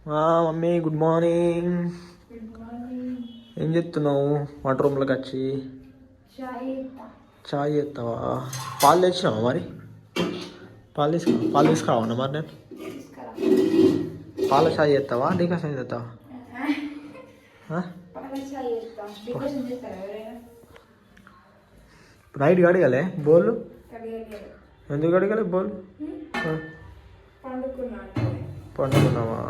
Mummy good morning. ఏం చెప్తున్నావు వంట రూమ్లోకి వచ్చి? చాయ్ చేస్తావా? పాలు తెచ్చినావా మరి? పాలు తీసుకురావన్నా మరి నేను పాల చాయ్ చేస్తావా డికాషన్ చేస్తావా? నైట్ కడగలే బోళ్ళు? ఎందుకు కడగలే బోళ్ళు? పండుకున్నావా?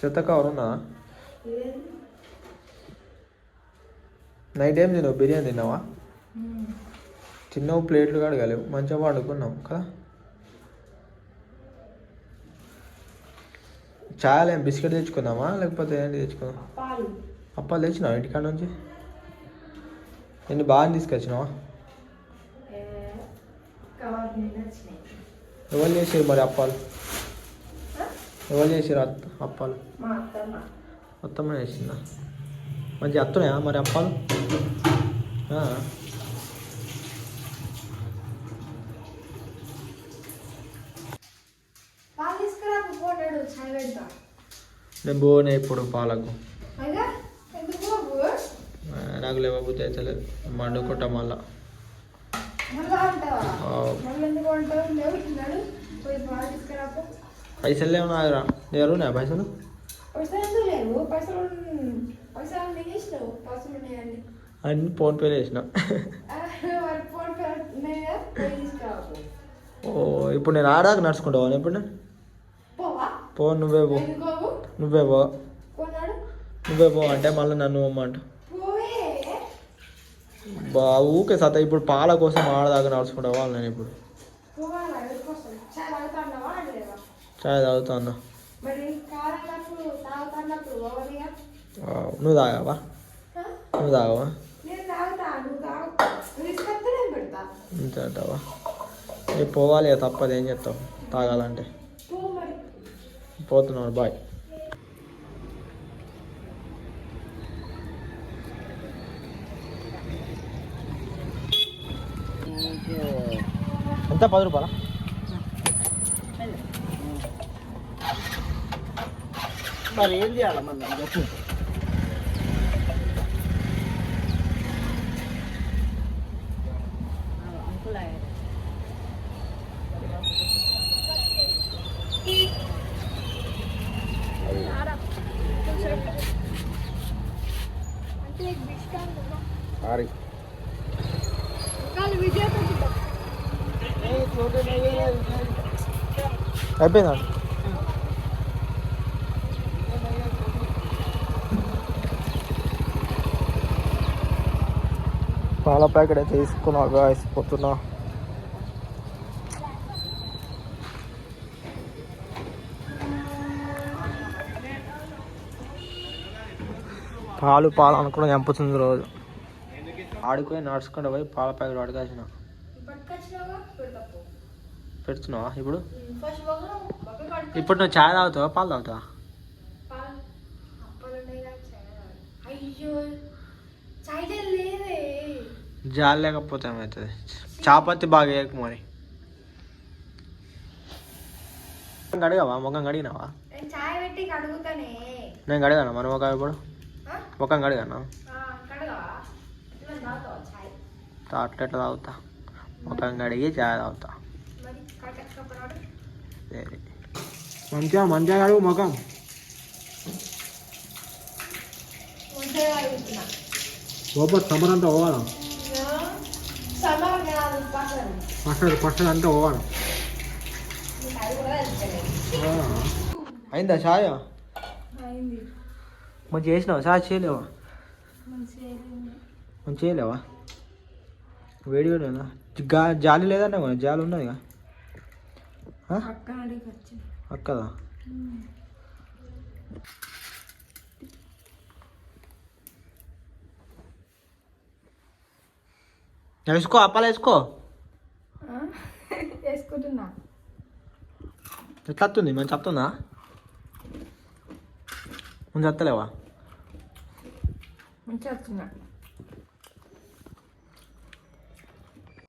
చెత్త కవర్ ఉన్నా? నైట్ ఏం తిన్నావు? బిర్యానీ తిన్నావా? తిన్నావు, ప్లేట్లు కడగలేవు, మంచిగా పండుకున్నావు కదా. చాయ్ ఏం బిస్కెట్ తెచ్చుకుందామా లేకపోతే ఏంటి తెచ్చుకుందాం? అప్పాలు తెచ్చినావా ఇంటికాడ నుంచి? ఎన్ని బాగా తీసుకొచ్చినావా? ఎవరు చేసారు మరి అప్పాలు? ఎవరు చేసారు అప్పాలు? మొత్తం వేసిందా? మంచిగా వస్తున్నాయా మరి అప్పాలు? నేను పోనే ఇప్పుడు పాలకు. నాకు లేవబుద్ధి అవుతలేదు, మండుకుంటా మళ్ళా. పైసలు లేవు నా దగ్గర. దగ్గర ఉన్నాయా పైసలు? అన్ని ఫోన్పేలో వేసిన. ఓ ఇప్పుడు నేను ఆడాక నడుచుకుంటావా? ఇప్పుడు నేను పో, నువ్వే పో అంటే మళ్ళీ నన్ను పోమ్మంట. బా ఊకే సత ఇప్పుడు పాల కోసం ఆడదాకా నడుచుకుంటావా? నేను ఇప్పుడు చాయ్ తాగుతా అన్నా. నువ్వు తాగావా? అంతే అంటావా? రేపు పోవాలి, తప్పదు, ఏం చెప్తావు తాగాలంటే. పోతున్నాడు, బాయ్. ఎంత? 10 రూపాయలా? మరి ఏం చేయాలి మన చెప్పు. అయిపోయిందా? పాల ప్యాకెట్ అయితే తీసుకున్నా గాయ్స్, పోతున్నా. పాలు అనుకున్నా చంపుతుంది రోజు. ఆడిపోయి నడుచుకుంటూ పోయి పాల ప్యాకెట్ అడగాల్సిన. పెడుతున్నావా ఇప్పుడు? ఇప్పుడు నువ్వు చాయ్ తాగుతావా పాలు తాగుతావా? జాలి లేకపోతే ఏమవుతుంది? చాపత్తి బాగా వేయకు మరి. కడిగావా? ముఖం కడిగినావా? నేను కడిగాను మరి ముఖం. ఇప్పుడు ముఖం కడిగాను. అట్లా ఎట్లా తాగుతా? ముఖం కడిగి చాయ్ తాగుతా. సరే, మంచిగా కడుగు ముఖం. లోపల సమ్మర్ అంతా పోవాలా? పచ్చడి అంతా పోవాలా? అయిందా చాయ్? మంచిగా చేసినావా చాయ్? చేయలేవా? మంచిగా చేయలేవా? వేడి లేదా? జాలి లేదన్నా, జాలి ఉన్నది అక్కదా? వేసుకో, అప్పాలు వేసుకో. వేసుకుంటున్నా. ఎట్లా వస్తుంది? మంచి వస్తుందా? మంచి వస్తలేవా? మంచిగా వస్తున్నా.